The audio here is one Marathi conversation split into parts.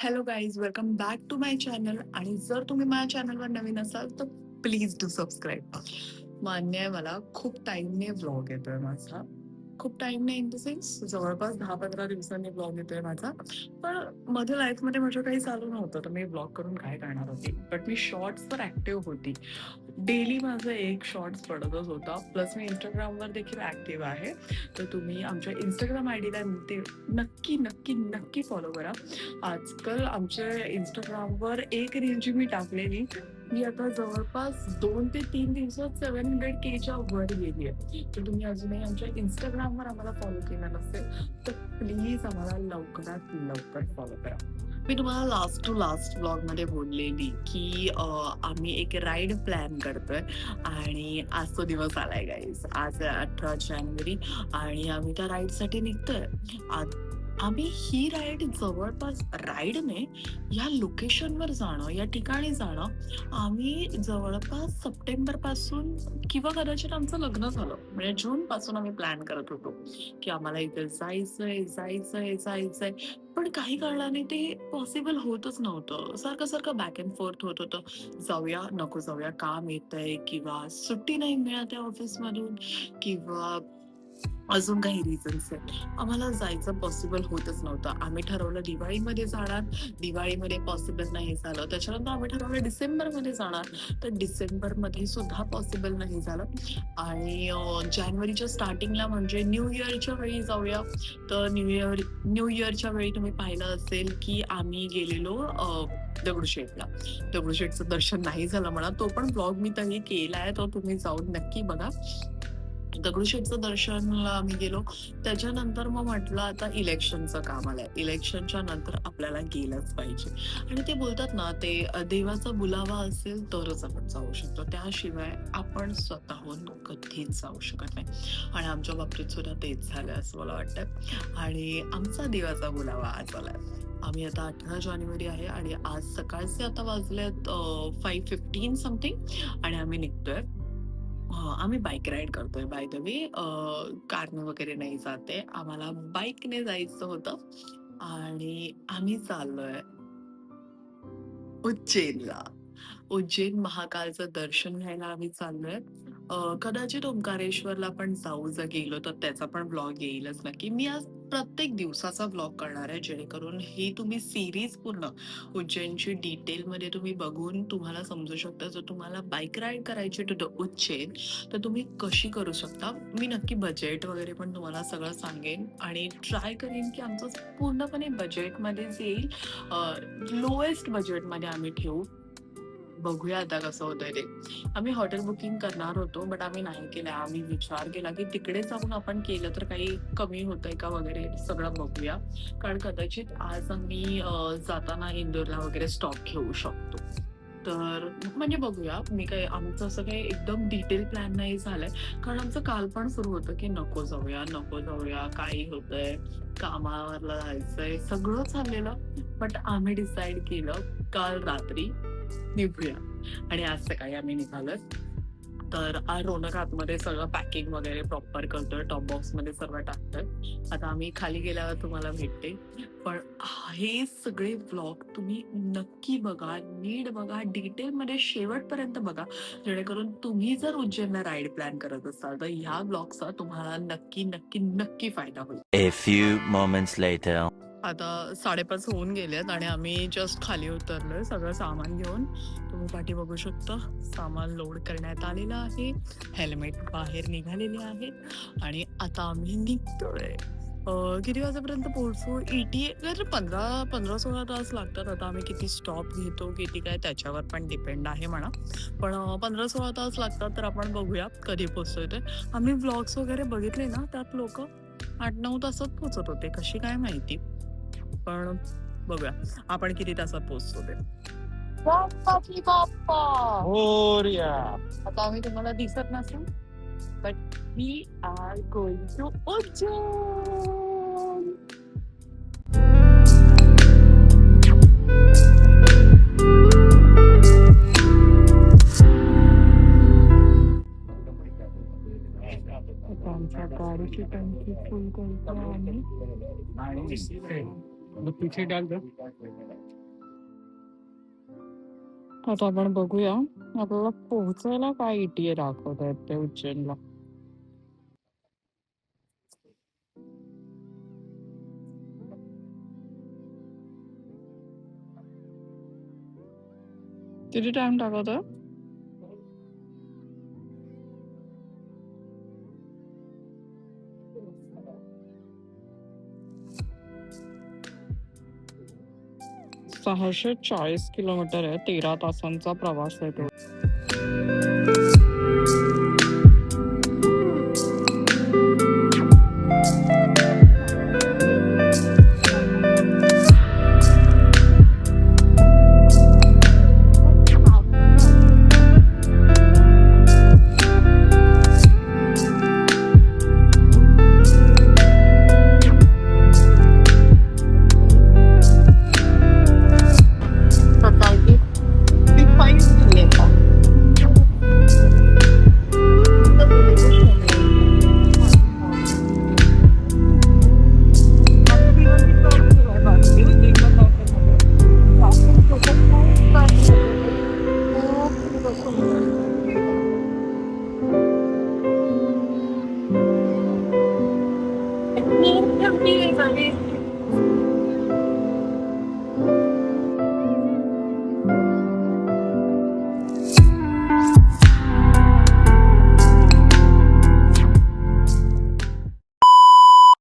Hello guys, welcome back to my channel. आणि जर तुम्ही माझ्या चॅनलवर नवीन असाल तर प्लीज डू सबस्क्राईब. मान्य आहे, मला खूप टाइमने व्लॉग येतोय माझा. खूप टाइमने इन द सेन्स जवळपास 10-15 दिवसांनी व्लॉग येतोय माझा. पण मध्ये लाईफमध्ये माझं काही चालू नव्हतं, तर मी व्लॉग करून काय करणार होती. बट मी शॉर्ट्सवर ऍक्टिव्ह होती. डेली माझं एक शॉर्ट्स पडतच होता. प्लस मी इंस्टाग्रामवर देखील ऍक्टिव्ह आहे. तर तुम्ही आमच्या इंस्टाग्राम आयडीला ते नक्की नक्की नक्की फॉलो करा. आजकाल आमच्या इंस्टाग्रामवर एक रील जी मी टाकलेली, मी आता जवळपास 2 ते 3 दिवसात 700K वर गेली आहे. तर तुम्ही अजूनही आमच्या इंस्टाग्रामवर आम्हाला फॉलो केलं नसेल तर प्लीज आम्हाला लवकरात लवकर फॉलो करा. मी तुम्हाला लास्ट टू लास्ट ब्लॉग मध्ये बोललेली की आम्ही एक राईड प्लॅन करतोय आणि आज तो दिवस आलाय गाईज. आज 18 जानेवारी आणि आम्ही त्या राईडसाठी निघतोय. आम्ही ही राईड जवळपास राईडने या लोकेशनवर जाणं, या ठिकाणी जाणं आम्ही जवळपास सप्टेंबर पासून किंवा कदाचित आमचं लग्न झालं म्हणजे जून पासून आम्ही प्लॅन करत होतो की आम्हाला इथे जायचंय जायचंय जायचंय. पण काही कारणाने ते पॉसिबल होतच नव्हतं. सारखं सारखं बॅक अँड फोर्थ होत होतं. जाऊया नको जाऊया, काम येतंय किंवा सुट्टी नाही मिळत आहे ऑफिसमधून किंवा अजून काही रिझन्स आहेत. आम्हाला जायचं पॉसिबल होतच नव्हतं. आम्ही ठरवलं दिवाळीमध्ये जाणार, दिवाळीमध्ये पॉसिबल नाही झालं. त्याच्यानंतर आम्ही ठरवलं डिसेंबरमध्ये जाणार, तर डिसेंबरमध्ये सुद्धा पॉसिबल नाही झालं. आणि जानेवारीच्या स्टार्टिंगला म्हणजे न्यू इयरच्या वेळी जाऊया. तर न्यू इयरच्या वेळी तुम्ही पाहिलं असेल की आम्ही गेलेलो दगडूशेठला. दगडूशेठचं दर्शन नाही झालं म्हणा. तो पण ब्लॉग मी त्यांनी केलाय, तो तुम्ही जाऊन नक्की बघा. दगडूशेठचं दर्शनला आम्ही गेलो. त्याच्यानंतर मग म्हटलं आता इलेक्शनचं काम आलंय. इलेक्शनच्या नंतर आपल्याला गेलंच पाहिजे. आणि ते बोलतात ना, ते देवाचा बुलावा असेल तरच आपण जाऊ शकतो. त्याशिवाय आपण स्वतःहून कधीच जाऊ शकत नाही. आणि आमच्या बाबतीत सुद्धा तेच झालं असं मला वाटतं. आणि आमचा देवाचा बुलावा आज आलाय. आम्ही आता 18 जानेवारी आहे आणि आज सकाळचे आता वाजलेत 5:15 समथिंग आणि आम्ही निघतोय. आम्ही बाईक राईड करतोय बाय द वे. कारने वगैरे नाही जाते. आम्हाला बाईकने जायचं होतं आणि आम्ही चाललोय उज्जैनला. उज्जैन महाकालचं दर्शन घ्यायला आम्ही चाललोय. कदाचित ओंकारेश्वरला पण जाऊ, जर गेलो तर त्याचा पण ब्लॉग येईलच नक्की. मी आज प्रत्येक दिवसाचा ब्लॉग करणार आहे, जेणेकरून ही तुम्ही सिरीज पूर्ण उज्जैनची डिटेलमध्ये तुम्ही बघून तुम्हाला समजू शकता. जर तुम्हाला बाईक राईड करायची टू द उज्जैन तर तुम्ही कशी करू शकता. मी नक्की बजेट वगैरे पण तुम्हाला सगळं सांगेन आणि ट्राय करेन की आमचं पूर्णपणे बजेटमध्येच येईल. लोएस्ट बजेटमध्ये आम्ही ठेवू. बघूया आता कसं होतंय ते. आम्ही हॉटेल बुकिंग करणार होतो बट आम्ही नाही केलं. आम्ही विचार केला की तिकडे जाऊन आपण केलं तर काही कमी होतंय का वगैरे सगळं बघूया. कारण कदाचित आज आम्ही जाताना इंदोरला वगैरे स्टॉप घेऊ शकतो. तर म्हणजे बघूया. मी काही आमचं असं काही एकदम डिटेल प्लॅन नाही झालंय. कारण आमचं काल पण सुरू होतं की नको जाऊया, काही होतंय, कामावरला जायचंय, सगळं चाललेलं. बट आम्ही डिसाईड केलं काल रात्री निघूया आणि आज सकाळी आम्ही निघालोय. तर रोनक आतमध्ये सगळं पॅकिंग वगैरे प्रॉपर करतोय, टॉप बॉक्स मध्ये सर्व टाकतोय. आता आम्ही खाली गेल्यावर तुम्हाला भेटते. पण हे सगळे व्लॉग तुम्ही नक्की बघा, नीट बघा, डिटेल मध्ये शेवटपर्यंत बघा, जेणेकरून तुम्ही जर उज्जैनला राईड प्लॅन करत असाल तर ह्या ब्लॉगचा तुम्हाला नक्की नक्की नक्की फायदा होईल. A few moments later. आता 5:30 होऊन गेलेत आणि आम्ही जस्ट खाली उतरलोय सगळं सामान घेऊन. तुम्ही पाठी बघू शकता, सामान लोड करण्यात आलेलं आहे. हेल्मेट बाहेर निघालेले आहेत आणि आता आम्ही निघतोय. किती वाजेपर्यंत पोहोचू? ETA तर 15-16 तास लागतात. आता आम्ही किती स्टॉप घेतो, किती काय त्याच्यावर पण डिपेंड आहे म्हणा. पण 15-16 तास लागतात. तर आपण बघूया कधी पोहोचतोय ते. आम्ही व्लॉग्स वगैरे बघितले ना, त्यात लोक 8-9 तासात पोहोचत होते, कशी काय माहिती. पण बघूया आपण किती तासात पोहोचतो ते. गणपती बाप्पा मोरया. आता आम्ही तुम्हाला दिसत नसेल but we are going to Ujjain. आमच्या गाडीची टंकी फुल करतो आम्ही. पीछे डाल दो. आता आपण बघूया आपल्याला पोहोचायला काय ETA दाखवत आहेत ते उज्जैनला. किती टाइम दाखवत आहे? $640 आहे. 13 तासांचा प्रवास आहे तो.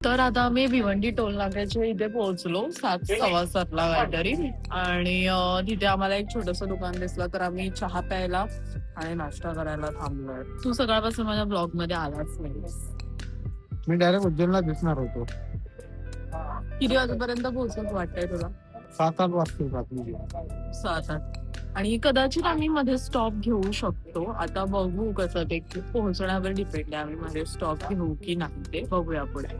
तर आता आम्ही भिवंडी टोल नाक्याच्या इथे पोहोचलो 7:15 काहीतरी. आणि तिथे आम्हाला एक छोटस दुकान दिसलं, तर आम्ही चहा प्यायला आणि नाश्ता करायला थांबलोय. तू सकाळपासून माझ्या ब्लॉग मध्ये आलाच नाही. मी डायरेक्ट उज्जैनला दिसणार होतो. किती वाजेपर्यंत पोहोचत वाटतंय तुला? 7-8 वाजतील रात्री. 7-8. आणि कदाचित आम्ही मध्ये स्टॉप घेऊ शकतो. आता बघू कसं ते पोहोचण्यावर डिपेंड आहे. आम्ही मध्ये स्टॉप घेऊ की नाही ते बघूया पुढे.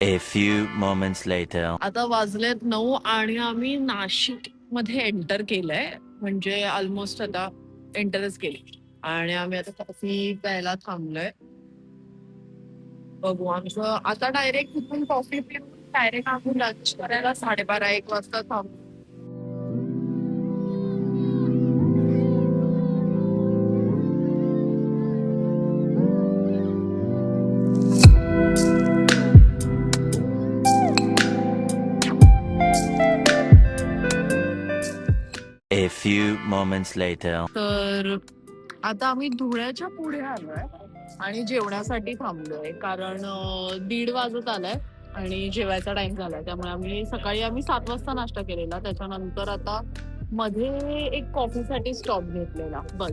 A few moments later. आता वाजलेत 9 आणि आम्ही नाशिक मध्ये एंटर केलंय. म्हणजे ऑलमोस्ट आता एंटरच केली. आणि आम्ही आता कॉफी प्यायला थांबलोय. बघू आमचं आता डायरेक्ट तिथून कॉफी पिऊन डायरेक्ट आम्ही लंच करायला 12:30-1 वाजता थांबलो. A few moments later. तर आता आम्ही धुळ्याच्या पुढे आलोय आणि जेवणासाठी थांबलोय. कारण 1:30 वाजत आलाय आणि जेवायचा टाइम झालाय. त्यामुळे सकाळी आम्ही 7 वाजता नाश्ता केलेला. त्याच्यानंतर आता मध्ये एक कॉफीसाठी स्टॉप घेतलेला बस.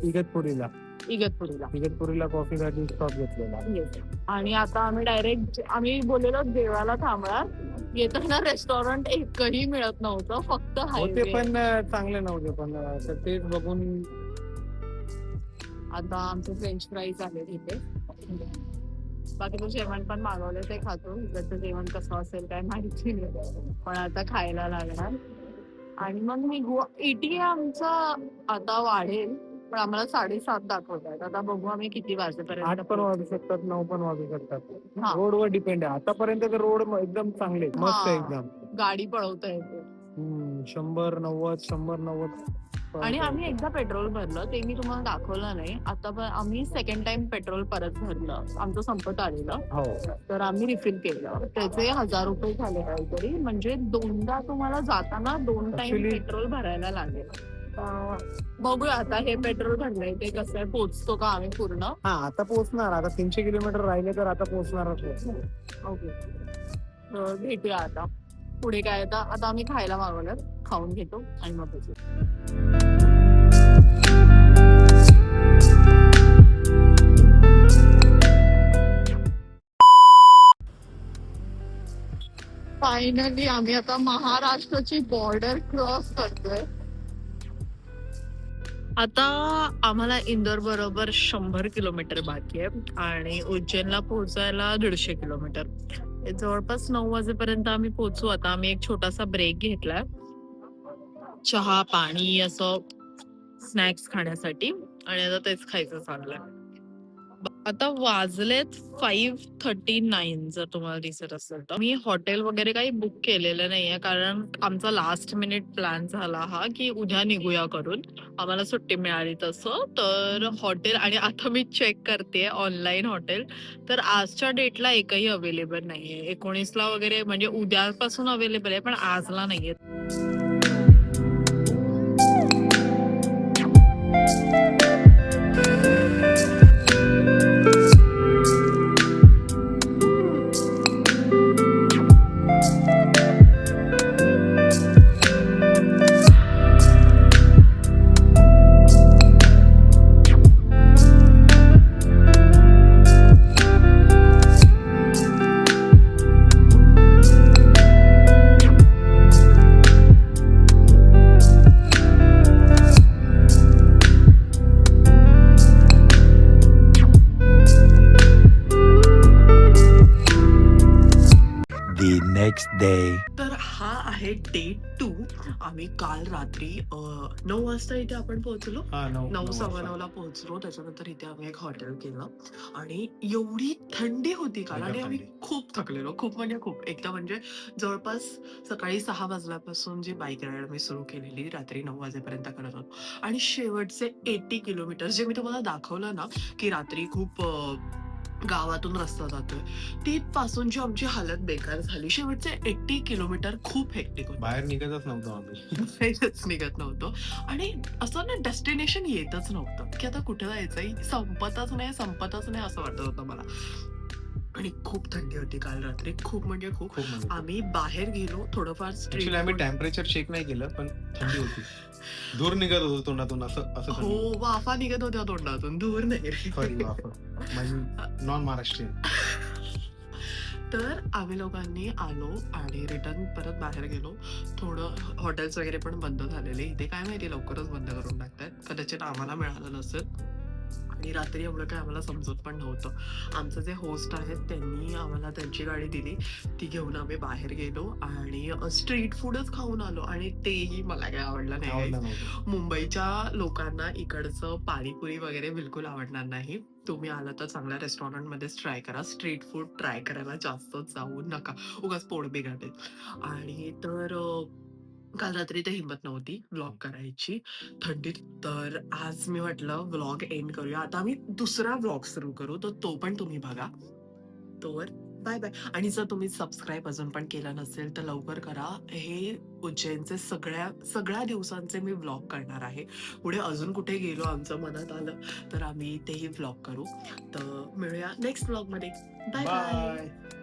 इगतपुरीला कॉफीसाठी स्टॉप घेतलेला. Yes. आणि आता आम्ही डायरेक्ट आम्ही बोललेलो जेवायला थांबणार. येताना रेस्टॉरंट एकही मिळत नव्हतं, फक्त होते हायवे. पण चांगले नव्हते. पण तर तेच बघून आता आमचे फ्रेंच फ्राईज आले तिथे. बाकीचं जेवण पण मागवलं ते खातो. इकडचं जेवण कसं असेल काय माहिती नाही, पण आता खायला लागणार. आणि मग निघू. ETA आमचा आता वाढेल, पण आम्हाला 7:30 दाखवत आहेत. आता बघू आम्ही किती 8 वाजेपर्यंत पण वाजू शकतात, 9 पण वाजू शकतात. हा. रोडवर डिपेंड आहे. आतापर्यंत तर रोड एकदम चांगले आहेत, मस्त आहे हा. एकदम. गाडी पळवता येते. 100-90. आणि आम्ही एकदा पेट्रोल भरलं, ते मी तुम्हाला दाखवलं नाही. आता पण आम्ही सेकंड टाइम पेट्रोल परत भरलं. आमचं संपत आलेलं, हो. तर आम्ही रिफिल केलं. त्याचे ₹1000 झाले काहीतरी. म्हणजे 2दा तुम्हाला जाताना 2 टाइम Actually- पेट्रोल भरायला लागेल. बघूया आता हे पेट्रोल भरलंय ते कसं आहे, पोहोचतो का आम्ही पूर्ण. हा, आता पोहोचणार. आता 300 किलोमीटर राहिले तर आता पोहोचणारच. ओके, तर भेटूया आता पुढे काय. आता आम्ही खायला मागवलं, खाऊन घेतो आणि मग बघू. फायनली आम्ही आता महाराष्ट्राची बॉर्डर क्रॉस करतोय आता आम्हाला इंदोर बरोबर 100 किलोमीटर बाकी आहे आणि उज्जैनला पोहोचायला 150 किलोमीटर. हे जवळपास 9 वाजेपर्यंत आम्ही पोहोचू. आता आम्ही एक छोटासा ब्रेक घेतलाय. चहा, पाणी असं स्नॅक्स खाण्यासाठी आणि आता तेच खायचं चाललंय. आता वाजलेत 5:39 जर तुम्हाला दिसत असेल तर. मी हॉटेल वगैरे काही बुक केलेलं नाहीये कारण आमचा लास्ट मिनिट प्लॅन झाला हा की उद्या निघूया करून. आम्हाला सुट्टी मिळाली तसं. तर हॉटेल आणि आता मी चेक करतेय ऑनलाईन हॉटेल. तर आजच्या डेटला एकही अवेलेबल नाहीये. 19ला वगैरे म्हणजे उद्यापासून अवेलेबल आहे पण आजला नाहीये. The next day. तर हा आहे डे 2. आम्ही काल रात्री 9 वाजता इथे आपण पोहोचलो. 9:15ला पोहोचलो. त्याच्यानंतर इथे आम्ही एक हॉटेल केलं आणि एवढी थंडी होती काल आणि आम्ही खूप थकलेलो. खूप म्हणजे खूप. एकदा म्हणजे जवळपास सकाळी 6 वाजल्यापासून जी बाईक राईड आम्ही सुरू केलेली रात्री 9 वाजेपर्यंत करत होतो आणि शेवटचे 80 किलोमीटर जे मी तुम्हाला दाखवलं ना की रात्री खूप गावातून रस्ता जातोय तिथपासून जी आमची हालत बेकार झाली. शेवटचे 80 किलोमीटर खूप हेक्टिक होते. बाहेर निघतच नव्हतो आम्ही. बाहेरच निघत नव्हतो आणि असं ना डेस्टिनेशन येतच नव्हतं की आता कुठे जायचंय. संपतच नाही असं वाटत होतं मला. आणि खूप थंडी होती काल रात्री. खूप म्हणजे खूप. खूप म्हणजे आम्ही बाहेर गेलो थोडंफार ऍक्च्युली आम्ही टेम्परेचर चेक नाही केलं पण थंडी होती. धूर निघत होतो तोंडातून असं हो वाफा निघत होत्या तोंडातून. दूर नाही रे. सॉरी माझी नॉन महाराष्ट्रीयन. तर आम्ही लोकांनी आलो आणि रिटर्न परत बाहेर गेलो. थोडं हॉटेल्स वगैरे पण बंद झालेले. इथे काय माहिती लवकरच बंद करून टाकतायत. कदाचित आम्हाला मिळालं नसेल आणि रात्री एवढं काय आम्हाला समजत पण नव्हतं. आमचे जे होस्ट आहेत त्यांनी आम्हाला त्यांची गाडी दिली. ती घेऊन आम्ही बाहेर गेलो आणि स्ट्रीट फूडच खाऊन आलो आणि तेही मला काय आवडलं नाही. आवडलं नव्हतं. मुंबईच्या लोकांना इकडचं पाणीपुरी वगैरे बिलकुल आवडणार नाही. तुम्ही आला तर चांगल्या रेस्टॉरंटमध्येच ट्राय करा. स्ट्रीट फूड ट्राय करायला जास्त जाऊ नका. उगाच पोट बिघडते. आणि तर काल रात्री ते हिंमत नव्हती व्लॉग करायची थंडीत. तर आज मी म्हटलं व्लॉग एंड करूया. आता आम्ही दुसरा व्लॉग सुरू करू. तर तो पण तुम्ही बघा. तोवर बाय बाय. आणि जर तुम्ही सबस्क्राईब अजून पण केलं नसेल तर लवकर करा. हे उज्जैनचे सगळ्या दिवसांचे मी व्लॉग करणार आहे. पुढे अजून कुठे गेलो आमच्या मनात आलं तर आम्ही तेही व्लॉग करू. तर मिळूया नेक्स्ट व्लॉग मध्ये. Bye bye. बाय.